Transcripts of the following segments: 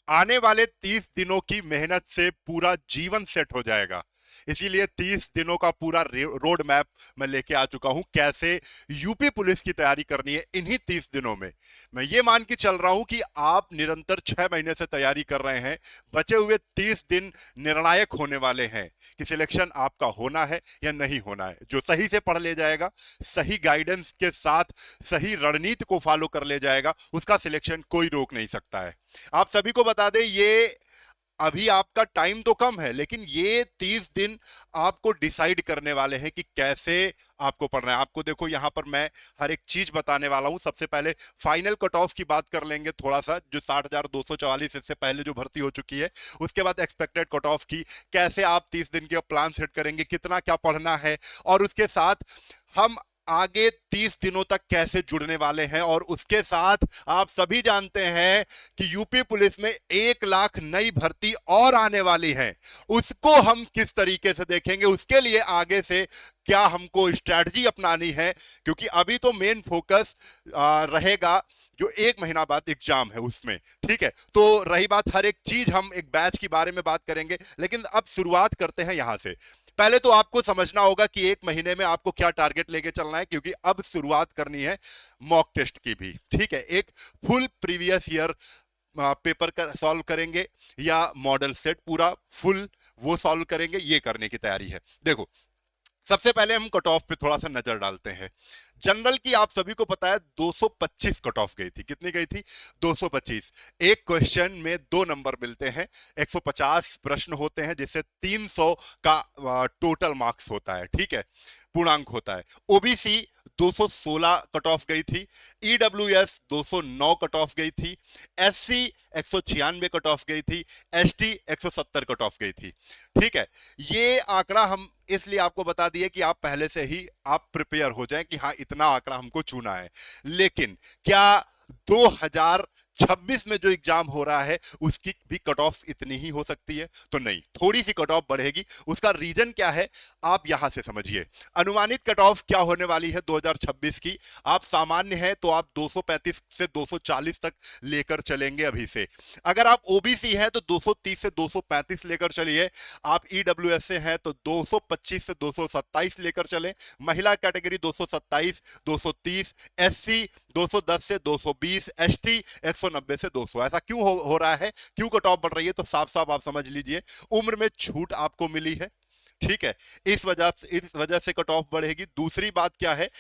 आने वाले 30 दिनों की मेहनत से पूरा जीवन सेट हो जाएगा। इसीलिए 30 दिनों का पूरा रोड मैप मैं लेके आ चुका हूं, कैसे यूपी पुलिस की तैयारी करनी है इन्हीं 30 दिनों में। मैं ये मान के चल रहा हूं कि आप निरंतर 6 महीने से तैयारी कर रहे हैं, बचे हुए 30 दिन निर्णायक होने वाले हैं कि सिलेक्शन आपका होना है या नहीं होना है। जो सही से पढ़ ले जाएगा, सही गाइडेंस के साथ सही रणनीति को फॉलो कर ले जाएगा, उसका सिलेक्शन कोई रोक नहीं सकता है। आप सभी को बता दें, ये अभी आपका टाइम तो कम है, लेकिन ये 30 दिन आपको डिसाइड करने वाले हैं कि कैसे आपको पढ़ना है। आपको देखो यहां पर मैं हर एक चीज बताने वाला हूं। सबसे पहले फाइनल कट ऑफ की बात कर लेंगे थोड़ा सा, जो 60,244 इससे पहले जो भर्ती हो चुकी है। उसके बाद एक्सपेक्टेड कट ऑफ की, कैसे आप 30 दिन के प्लान सेट करेंगे, कितना क्या पढ़ना है, और उसके साथ हम आगे 30 दिनों तक कैसे जुड़ने वाले हैं। और उसके साथ आप सभी जानते हैं कि यूपी पुलिस में 1 लाख नई भर्ती और आने वाली है, उसको हम किस तरीके से देखेंगे, उसके लिए आगे से क्या हमको स्ट्रैटेजी अपनानी है। क्योंकि अभी तो मेन फोकस रहेगा जो 1 महीना बाद एग्जाम है उसमें, ठीक है। तो रही बात, हर एक चीज हम एक बैच के बारे में बात करेंगे, लेकिन अब शुरुआत करते हैं यहां से। पहले तो आपको समझना होगा कि 1 महीने में आपको क्या टारगेट लेके चलना है, क्योंकि अब शुरुआत करनी है मॉक टेस्ट की भी, ठीक है। एक full previous year paper solve करेंगे या मॉडल सेट पूरा फुल वो सॉल्व करेंगे, ये करने की तैयारी है। देखो, सबसे पहले हम कट ऑफ पे थोड़ा सा नजर डालते हैं। जनरल की आप सभी को पता है 225 कट ऑफ गई थी। कितनी गई थी? 225। एक क्वेश्चन में 2 नंबर मिलते हैं, 150 प्रश्न होते हैं, जिससे 300 का टोटल मार्क्स होता है, ठीक है, पूर्णांक होता है। ओबीसी 216 कट ऑफ गई थी, ईडब्ल्यूएस 209 कट ऑफ गई थी, एससी 196 कट ऑफ गई थी, एसटी 170 कट ऑफ गई थी, ठीक है। ये आंकड़ा हम इसलिए आपको बता दिए कि आप पहले से ही आप प्रिपेयर हो जाएं कि हाँ इतना आंकड़ा हमको चुना है। लेकिन क्या 2026 में जो एग्जाम हो रहा है उसकी भी कट ऑफ इतनी ही हो सकती है? तो नहीं, थोड़ी सी कट ऑफ बढ़ेगी। उसका रीजन क्या है आप यहां से समझिए। अनुमानित कट ऑफ क्या होने वाली है 2026 की? आप सामान्य है तो आप 235 से 240 तक लेकर चलेंगे अभी से। अगर आप ओबीसी हैं तो 230 से 235 लेकर चलिए। आप ईडब्ल्यूएस से हैं तो 225 से 227 लेकर चलें। महिला कैटेगरी 227, 230, एससी 210 से 220, एसटी 190 से 200। ऐसा क्यों हो रहा है, क्यों कट ऑफ बढ़ रही है? तो साफ साफ आप समझ लीजिए, उम्र में छूट आपको मिली है, ठीक है, इस वजह से कट ऑफ बढ़ेगी। दूसरी बात क्या है,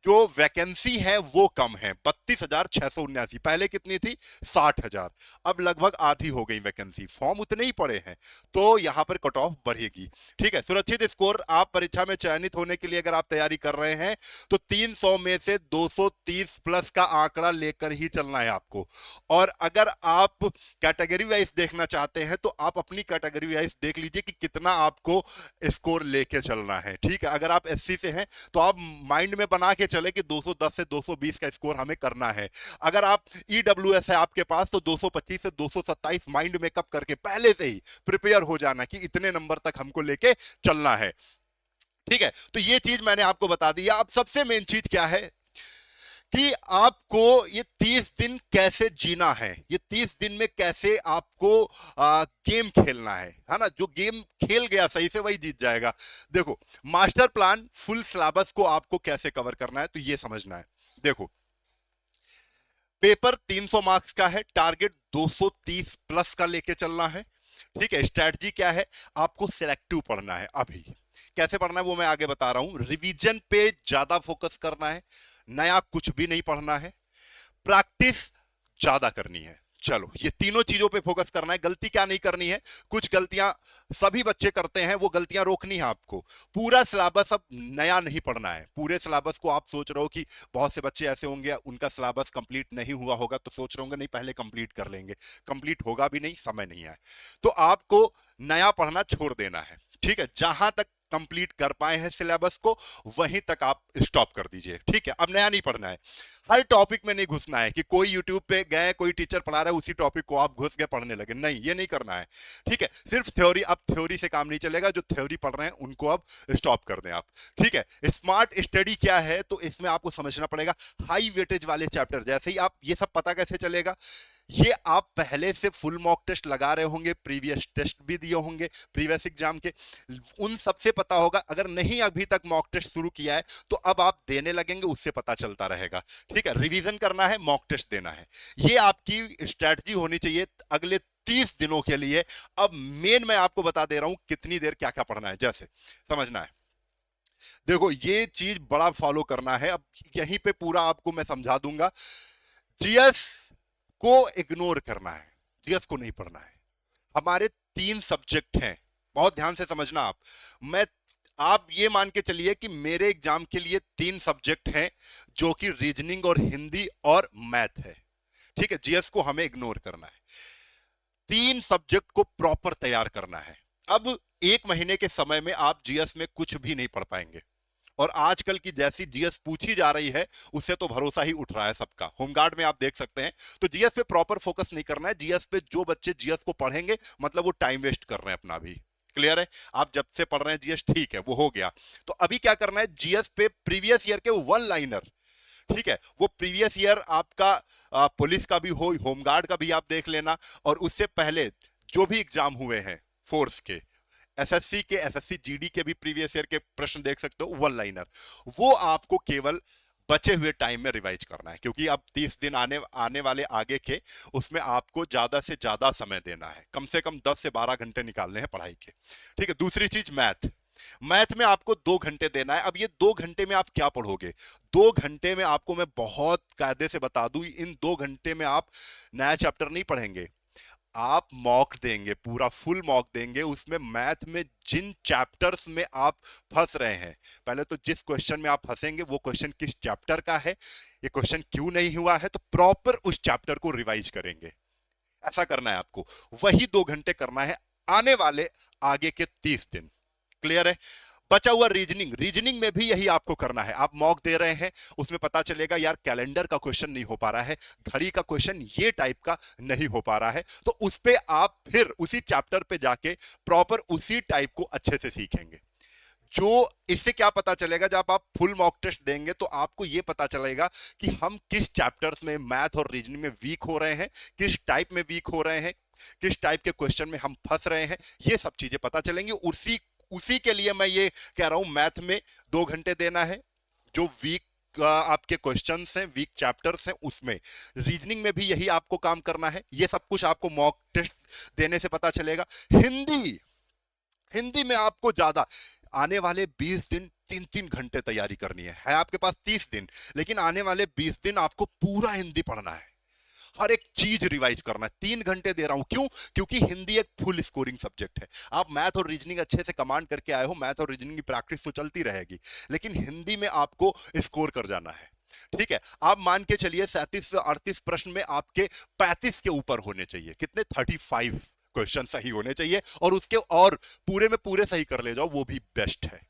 जो वैकेंसी है वो कम है, 32,679। पहले कितनी थी? 60,000। अब लगभग आधी हो गई वैकेंसी, फॉर्म उतने ही पड़े हैं, तो यहां पर कट ऑफ बढ़ेगी, ठीक है। सुरक्षित स्कोर, आप परीक्षा में चयनित होने के लिए अगर आप तैयारी कर रहे हैं तो 300 में से 230 प्लस का आंकड़ा लेकर ही चलना है आपको। और अगर आप कैटेगरी वाइज देखना चाहते हैं तो आप अपनी कैटेगरी वाइज देख लीजिए कि कितना आपको स्कोर लेके चलना है, ठीक है। अगर आप एससी से हैं तो आप माइंड में बना के चले कि 210 से 220 का स्कोर हमें करना है। अगर आप ईडब्ल्यूएस है आपके पास तो 225 से 227 माइंड मेकअप करके पहले से ही प्रिपेयर हो जाना कि इतने नंबर तक हमको लेके चलना है, ठीक है। तो ये चीज मैंने आपको बता दी। अब सबसे मेन चीज क्या है कि आपको ये 30 दिन कैसे जीना है, ये 30 दिन में कैसे आपको गेम खेलना है ना। जो गेम खेल गया सही से वही जीत जाएगा। देखो, मास्टर प्लान फुल सिलेबस को आपको कैसे कवर करना है तो ये समझना है। देखो, पेपर 300 मार्क्स का है, टारगेट 230 प्लस का लेके चलना है, ठीक है। स्ट्रैटेजी क्या है, आपको सिलेक्टिव पढ़ना है। अभी कैसे पढ़ना है वो मैं आगे बता रहा हूं। रिवीजन पे ज्यादा फोकस करना है, नया कुछ भी नहीं पढ़ना है, प्रैक्टिस ज्यादा करनी है। चलो, ये तीनों चीजों पे फोकस करना है। गलती क्या नहीं करनी है, कुछ गलतियां सभी बच्चे करते हैं, वो गलतियां रोकनी है आपको। पूरा सिलेबस अब नया नहीं पढ़ना है। पूरे सिलेबस को आप सोच रहे हो कि बहुत से बच्चे ऐसे होंगे उनका सिलेबस कंप्लीट नहीं हुआ होगा तो सोच रहे होंगे नहीं पहले कंप्लीट कर लेंगे, कंप्लीट होगा भी नहीं, समय नहीं है। तो आपको नया पढ़ना छोड़ देना है, ठीक है। जहां तक कंप्लीट कर पाए हैं सिलेबस को वहीं तक आप स्टॉप कर दीजिए, ठीक है। अब नया नहीं पढ़ना है, हर टॉपिक में नहीं घुसना है कि कोई यूट्यूब पे गए, कोई टीचर पढ़ा रहा है उसी टॉपिक को आप घुस गए पढ़ने लगे, नहीं, ये नहीं करना है, ठीक है। सिर्फ थ्योरी, अब थ्योरी से काम नहीं चलेगा, जो थ्योरी पढ़ रहे हैं उनको अब स्टॉप कर दें आप, ठीक है। स्मार्ट स्टडी क्या है, तो इसमें आपको समझना पड़ेगा हाई वेटेज वाले चैप्टर। जैसे ही आप, ये सब पता कैसे चलेगा, ये आप पहले से फुल मॉक टेस्ट लगा रहे होंगे, प्रीवियस टेस्ट भी दिए होंगे प्रीवियस एग्जाम के, उन सबसे पता होगा। अगर नहीं अभी तक मॉक टेस्ट शुरू किया है तो अब आप देने लगेंगे, उससे पता चलता रहेगा। ठीक है, रिवीजन करना है, मॉक टेस्ट देना है, ये आपकी स्ट्रैटेजी होनी चाहिए अगले 30 दिनों के लिए। अब मेन मैं आपको बता दे रहा हूं कितनी देर क्या क्या पढ़ना है, जैसे समझना है। देखो ये चीज बड़ा फॉलो करना है, अब यहीं पे पूरा आपको मैं समझा दूंगा। जीएस को इग्नोर करना है, जीएस को नहीं पढ़ना है। हमारे 3 सब्जेक्ट हैं, बहुत ध्यान से समझना आप। मैं आप ये मान के चलिए कि मेरे एग्जाम के लिए 3 सब्जेक्ट हैं, जो कि रीजनिंग और हिंदी और मैथ है। ठीक है, जीएस को हमें इग्नोर करना है, 3 सब्जेक्ट को प्रॉपर तैयार करना है। अब 1 महीने के समय में आप जीएस में कुछ भी नहीं पढ़ पाएंगे, और आजकल की जैसी जीएस पूछी जा रही है उससे तो भरोसा ही उठ रहा है सबका। होमगार्ड में आप देख सकते हैं, तो जीएस पे प्रॉपर फोकस नहीं करना है। जीएस पे जो बच्चे जीएस को पढ़ेंगे मतलब वो टाइम वेस्ट कर रहे हैं अपना भी। क्लियर है, आप जब से पढ़ रहे हैं जीएस ठीक है, वो हो गया। तो अभी क्या करना है, जीएस पे प्रीवियस ईयर के 1 लाइनर, ठीक है, वो प्रीवियस ईयर आपका पुलिस का भी हो, होमगार्ड का भी आप देख लेना, और उससे पहले जो भी एग्जाम हुए हैं फोर्स के, एसएससी के, एसएससी जीडी के भी प्रीवियस ईयर के प्रश्न देख सकते हो 1 लाइनर, वो आपको केवल बचे हुए टाइम में रिवाइज करना है, क्योंकि अब 30 दिन आने वाले आगे के, उसमें आपको ज्यादा से ज्यादा समय देना है, कम से कम 10 से 12 घंटे निकालने हैं पढ़ाई के। ठीक है, दूसरी चीज मैथ, मैथ में आपको 2 घंटे देना है। अब ये 2 घंटे में आप क्या पढ़ोगे, 2 घंटे में आपको मैं बहुत कायदे से बता दूं, इन 2 घंटे में आप नया चैप्टर नहीं पढ़ेंगे, आप मॉक देंगे, पूरा फुल मॉक देंगे। उसमें मैथ में जिन चैप्टर्स में आप फंस रहे हैं, पहले तो जिस क्वेश्चन में आप फंसेंगे वो क्वेश्चन किस चैप्टर का है, ये क्वेश्चन क्यों नहीं हुआ है, तो प्रॉपर उस चैप्टर को रिवाइज करेंगे। ऐसा करना है आपको, वही 2 घंटे करना है आने वाले आगे के 30 दिन। क्लियर है, बचा हुआ रीजनिंग, रीजनिंग में भी यही आपको करना है। आप मॉक दे रहे हैं, उसमें पता चलेगा यार कैलेंडर का क्वेश्चन नहीं हो पा रहा है, घड़ी का क्वेश्चन ये टाइप का नहीं हो पा रहा है, तो उस पे आप फिर उसी चैप्टर पे जाके प्रॉपर उसी टाइप को अच्छे से सीखेंगे। जो इससे क्या पता चलेगा, जब आप फुल मॉक टेस्ट देंगे तो आपको यह पता चलेगा कि हम किस चैप्टर्स में मैथ और रीजनिंग में वीक हो रहे हैं, किस टाइप में वीक हो रहे हैं, किस टाइप के क्वेश्चन में हम फंस रहे हैं, ये सब चीजें पता चलेंगी। उसी के लिए मैं ये कह रहा हूं, मैथ में 2 घंटे देना है, जो वीक आपके क्वेश्चंस हैं, वीक चैप्टर्स हैं उसमें। रीजनिंग में भी यही आपको काम करना है, ये सब कुछ आपको मॉक टेस्ट देने से पता चलेगा। हिंदी, हिंदी में आपको ज्यादा आने वाले 20 दिन 3-3 घंटे तैयारी करनी है आपके पास 30 दिन, लेकिन आने वाले 20 दिन आपको पूरा हिंदी पढ़ना है, हर एक चीज रिवाइज करना है। 3 घंटे दे रहा हूं, क्यों, क्योंकि हिंदी एक फुल स्कोरिंग सब्जेक्ट है। आप मैथ और रीजनिंग अच्छे से कमांड करके आए हो, मैथ और रीजनिंग की प्रैक्टिस तो चलती रहेगी, लेकिन हिंदी में आपको स्कोर कर जाना है। ठीक है, आप मान के चलिए 37 से 38 प्रश्न में आपके 35 के ऊपर होने चाहिए, कितने, 35 क्वेश्चन सही होने चाहिए, और उसके और पूरे में पूरे सही कर ले जाओ, वो भी बेस्ट है।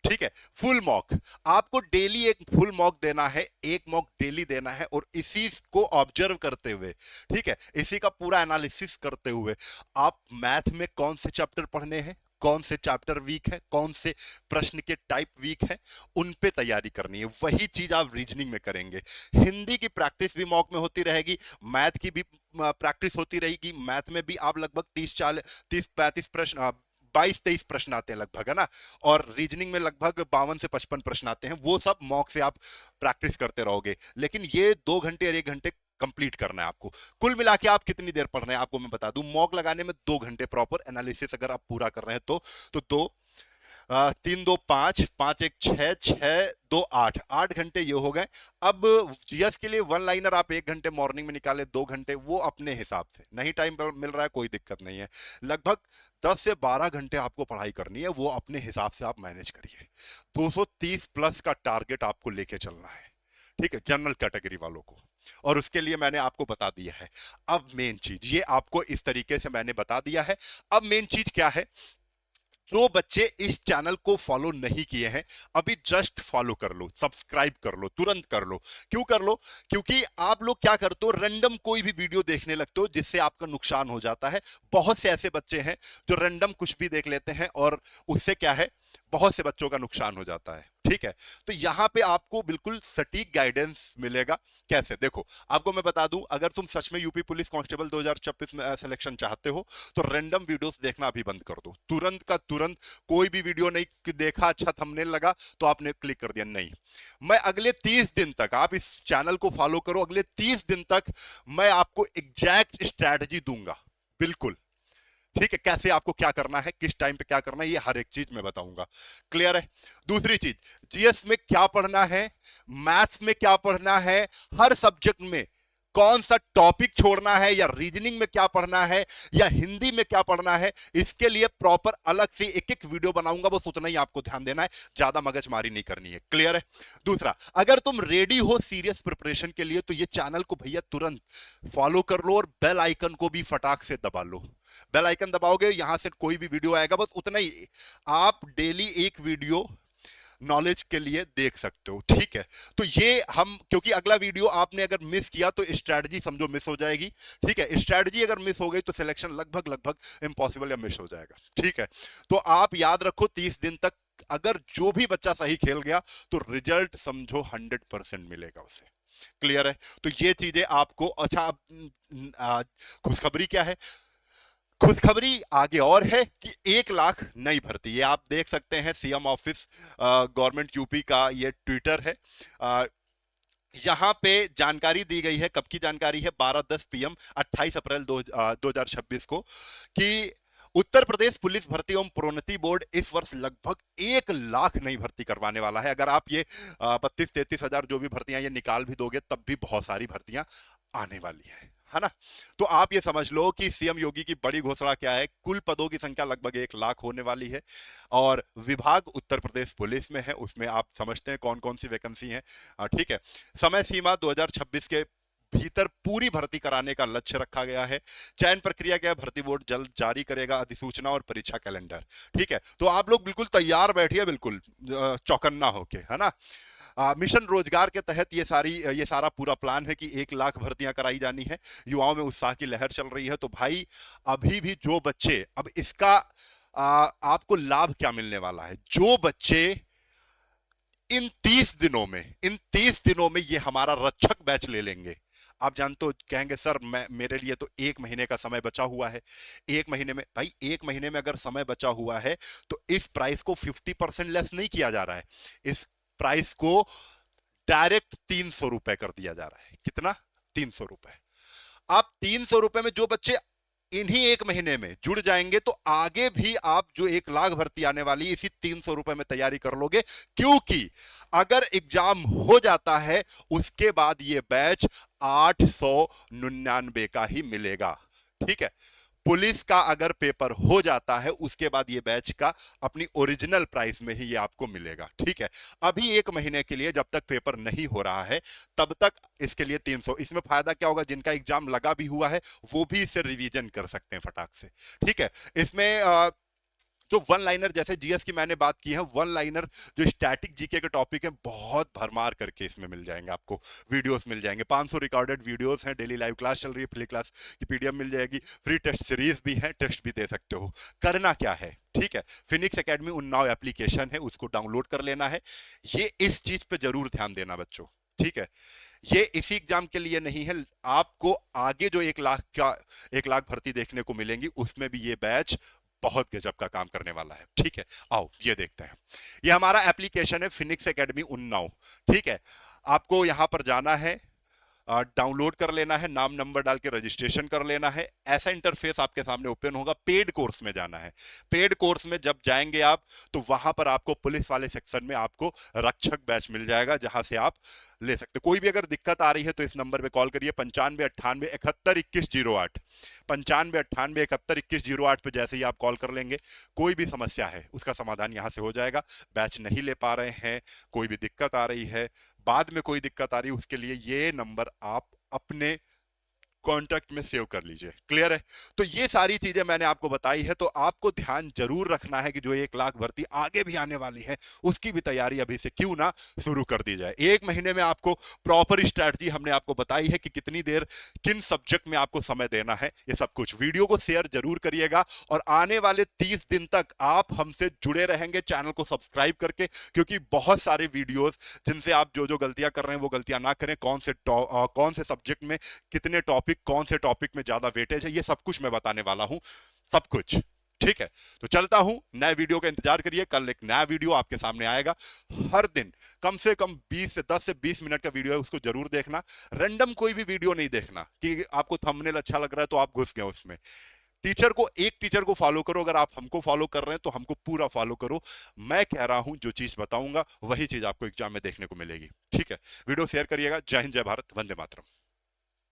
ठीक है, फुल मॉक आपको डेली एक फुल मॉक देना है, एक मॉक डेली देना है, और इसी को ऑब्जर्व करते हुए, ठीक है, इसी का पूरा एनालिसिस करते हुए आप मैथ में कौन से चैप्टर पढ़ने हैं, कौन से चैप्टर वीक है, कौन से प्रश्न के टाइप वीक है, उन पे तैयारी करनी है। वही चीज आप रीजनिंग में करेंगे। हिंदी की प्रैक्टिस भी मॉक में होती रहेगी, मैथ की भी प्रैक्टिस होती रहेगी। मैथ में भी आप लगभग 30-35 प्रश्न, 22-23 प्रश्न आते हैं लगभग, है ना, और रीजनिंग में लगभग 52 से 55 प्रश्न आते हैं। वो सब मॉक से आप प्रैक्टिस करते रहोगे, लेकिन ये 2 घंटे और 1 घंटे कंप्लीट करना है आपको। कुल मिला के आप कितनी देर पढ़ रहे हैं आपको मैं बता दूं, मॉक लगाने में 2 घंटे प्रॉपर एनालिसिस अगर आप पूरा कर रहे हैं तो 2 3 2 5 5 1 6 6 2 8 8 घंटे ये हो गए। अब जीएस के लिए 1 लाइनर आप 1 घंटे मॉर्निंग में निकाले, 2 घंटे, वो अपने हिसाब से, नहीं टाइम मिल रहा है कोई दिक्कत नहीं है, लगभग 10 से 12 घंटे आपको पढ़ाई करनी है, वो अपने हिसाब से आप मैनेज करिए। 230 प्लस का टारगेट आपको लेके चलना है, ठीक है, जनरल कैटेगरी वालों को, और उसके लिए मैंने आपको बता दिया है। अब मेन चीज, ये आपको इस तरीके से मैंने बता दिया है। अब मेन चीज क्या है, जो बच्चे इस चैनल को फॉलो नहीं किए हैं, अभी जस्ट फॉलो कर लो, सब्सक्राइब कर लो, तुरंत कर लो। क्यों कर लो, क्योंकि आप लोग क्या करते हो, रैंडम कोई भी वीडियो देखने लगते हो, जिससे आपका नुकसान हो जाता है। बहुत से ऐसे बच्चे हैं जो रैंडम कुछ भी देख लेते हैं, और उससे क्या है, बहुत से बच्चों का नुकसान हो जाता है। ठीक है, तो यहां पे आपको बिल्कुल सटीक गाइडेंस मिलेगा। कैसे, देखो आपको मैं बता दूं, अगर तुम सच में यूपी पुलिस कांस्टेबल 2026 में सिलेक्शन चाहते हो तो रैंडम वीडियोस देखना अभी बंद कर दो, तुरंत का तुरंत। कोई भी वीडियो नहीं देखा, अच्छा थंबनेल लगा तो आपने क्लिक कर दिया, नहीं। मैं अगले 30 दिन तक, आप इस चैनल को फॉलो करो, अगले 30 दिन तक मैं आपको एग्जैक्ट स्ट्रैटेजी दूंगा, बिल्कुल। ठीक है, कैसे आपको क्या करना है, किस टाइम पे क्या करना है, ये हर एक चीज मैं बताऊंगा। क्लियर है? दूसरी चीज, जीएस में क्या पढ़ना है, मैथ्स में क्या पढ़ना है, हर सब्जेक्ट में कौन सा टॉपिक छोड़ना है, या रीजनिंग में क्या पढ़ना है, या हिंदी में क्या पढ़ना है, इसके लिए प्रॉपर अलग से एक एक वीडियो बनाऊंगा, बस उतना ही आपको ध्यान देना है, ज्यादा मगजमारी नहीं करनी है। क्लियर है? दूसरा, अगर तुम रेडी हो सीरियस प्रिपरेशन के लिए तो ये चैनल को भैया तुरंत फॉलो कर लो और बेल आइकन को भी फटाक से दबा लो। बेल आइकन दबाओगे, यहां से कोई भी वीडियो आएगा, बस उतना ही आप डेली एक वीडियो नॉलेज के लिए देख सकते हो। ठीक है, तो ये हम, क्योंकि अगला वीडियो आपने अगर मिस किया तो स्ट्रैटेजी समझो मिस हो जाएगी। ठीक है, स्ट्रैटेजी अगर मिस हो गई तो सिलेक्शन लगभग लगभग इंपॉसिबल या मिस हो जाएगा। ठीक है, तो आप याद रखो 30 दिन तक अगर जो भी बच्चा सही खेल गया तो रिजल्ट समझो 100% मिलेगा उसे। क्लियर है? तो ये चीजें आपको, अच्छा खुशखबरी क्या है, खुशखबरी आगे और है कि 1 लाख नई भर्ती, ये आप देख सकते हैं सीएम ऑफिस गवर्नमेंट यूपी का ये ट्विटर है। यहां पे जानकारी दी गई है, कब की जानकारी है, 12:10 पीएम 28 अप्रैल 2026 को, कि उत्तर प्रदेश पुलिस भर्ती एवं प्रोन्नति बोर्ड इस वर्ष लगभग 1 लाख नई भर्ती करवाने वाला है। अगर आप ये 32-33 हजार जो भी भर्तियां ये निकाल भी दोगे तब भी बहुत सारी भर्तियां आने वाली है ना। तो आप ये समझ लो कि सीएम योगी की बड़ी घोषणा क्या है, कुल पदों की संख्या लगभग 1 लाख होने वाली है, और विभाग उत्तर प्रदेश पुलिस में है, उसमें आप समझते हैं कौन कौन सी वैकेंसी है। ठीक है, समय सीमा 2026 के भीतर पूरी भर्ती कराने का लक्ष्य रखा गया है। चयन प्रक्रिया क्या है, भर्ती बोर्ड जल्द जारी करेगा अधिसूचना और परीक्षा कैलेंडर। ठीक है, तो आप लोग बिल्कुल तैयार बैठिए, बिल्कुल चौकन्ना होके, है ना। मिशन रोजगार के तहत ये सारा पूरा प्लान है कि 1 लाख भर्तियां कराई जानी है। युवाओं में उत्साह की लहर चल रही है। तो भाई अभी भी जो बच्चे, अब इसका आपको लाभ क्या मिलने वाला है, जो बच्चे इन 30 दिनों में ये हमारा रक्षक बैच ले लेंगे, आप जानते हो, कहेंगे सर मेरे लिए तो 1 महीने का समय बचा हुआ है। 1 महीने में भाई, 1 महीने में अगर समय बचा हुआ है तो इस प्राइस को 50% लेस नहीं किया जा रहा है, इस प्राइस को डायरेक्ट 300 रुपए कर दिया जा रहा है। कितना? 300 रुपए। आप 300 रुपए में जो बच्चे इन्हीं 1 महीने में जुड़ जाएंगे तो आगे भी आप जो 1 लाख भर्ती आने वाली इसी 300 रुपए में तैयारी कर लोगे, क्योंकि अगर एग्जाम हो जाता है उसके बाद ये बैच 899 का ही मिलेगा। ठीक है, पुलिस का अगर पेपर हो जाता है उसके बाद ये बैच का अपनी ओरिजिनल प्राइस में ही ये आपको मिलेगा। ठीक है, अभी 1 महीने के लिए जब तक पेपर नहीं हो रहा है तब तक इसके लिए 300। इसमें फायदा क्या होगा, जिनका एग्जाम लगा भी हुआ है वो भी इसे रिवीजन कर सकते हैं फटाक से। ठीक है, इसमें जो वन लाइनर, जैसे जीएस की मैंने बात की है, वन लाइनर जो स्टैटिक जीके के टॉपिक है बहुत भरमार करके इसमें मिल जाएंगे आपको, वीडियोस मिल जाएंगे, 500 रिकॉर्डेड वीडियोस हैं, डेली लाइव क्लास चल रही है, फ्री क्लास की पीडीएफ मिल जाएगी, फ्री टेस्ट सीरीज भी है, टेस्ट भी दे सकते हो। करना क्या है, ठीक है, फिनिक्स एकेडमी उन्नाव एप्लीकेशन है, उसको डाउनलोड कर लेना है। ये इस चीज पे जरूर ध्यान देना बच्चों। ठीक है, ये इसी एग्जाम के लिए नहीं है, आपको आगे जो 1 लाख भर्ती देखने को मिलेंगी उसमें भी ये बैच बहुत गजब का काम करने वाला है। ठीक है, आओ ये देखते हैं। ये हमारा एप्लीकेशन है फिनिक्स एकेडमी उन्नाव। ठीक है, आपको यहां पर जाना है, डाउनलोड कर लेना है, नाम नंबर डाल के रजिस्ट्रेशन कर लेना है। ऐसा इंटरफेस आपके सामने ओपन होगा। पेड कोर्स में जाना है। पेड कोर्स में जब जाएंगे आप तो वहां पर आपको पुलिस वाले सेक्शन में आपको रक्षक बैच मिल जाएगा, जहां से आप ले सकते। कोई भी अगर दिक्कत आ रही है तो इस नंबर पे कॉल करिए, 9598712108, 9598712108 पे जैसे ही आप कॉल कर लेंगे, कोई भी समस्या है उसका समाधान यहां से हो जाएगा। बैच नहीं ले पा रहे हैं, कोई भी दिक्कत आ रही है, बाद में कोई दिक्कत आ रही है, उसके लिए ये नंबर आप अपने कॉन्टेक्ट में सेव कर लीजिए। क्लियर है? तो ये सारी चीजें मैंने आपको बताई है, तो आपको ध्यान जरूर रखना है कि जो 1 लाख भर्ती आगे भी आने वाली है उसकी भी तैयारी अभी से क्यों ना शुरू कर दी जाए। 1 महीने में आपको प्रॉपर स्ट्रैटेजी हमने आपको बताई है कि कितनी देर किन सब्जेक्ट में आपको समय देना है, ये सब कुछ। वीडियो को शेयर जरूर करिएगा और आने वाले 30 दिन तक आप हमसे जुड़े रहेंगे चैनल को सब्सक्राइब करके, क्योंकि बहुत सारे वीडियोस जिनसे आप जो जो गलतियां कर रहे हैं वो गलतियां ना करें। कौन से सब्जेक्ट में कितने टॉपिक, कौन से टॉपिक में ज्यादा वेटेज है, ये सब कुछ मैं बताने वाला हूं, सब कुछ। ठीक है, तो चलता हूं, नए वीडियो का इंतजार करिए। कल एक नया वीडियो आपके सामने आएगा। हर दिन कम से कम 10 से 20 मिनट का वीडियो है, उसको जरूर देखना। रैंडम कोई भी वीडियो नहीं देखना कि आपको थंबनेल अच्छा लग रहा है तो आप घुस गए उसमें। एक टीचर को फॉलो करो। अगर आप हमको फॉलो कर रहे हैं तो हमको पूरा फॉलो करो। मैं कह रहा हूं जो चीज बताऊंगा वही चीज आपको एग्जाम में देखने को मिलेगी। ठीक है, वीडियो शेयर करिएगा। जय हिंद, जय भारत, वंदे मातरम।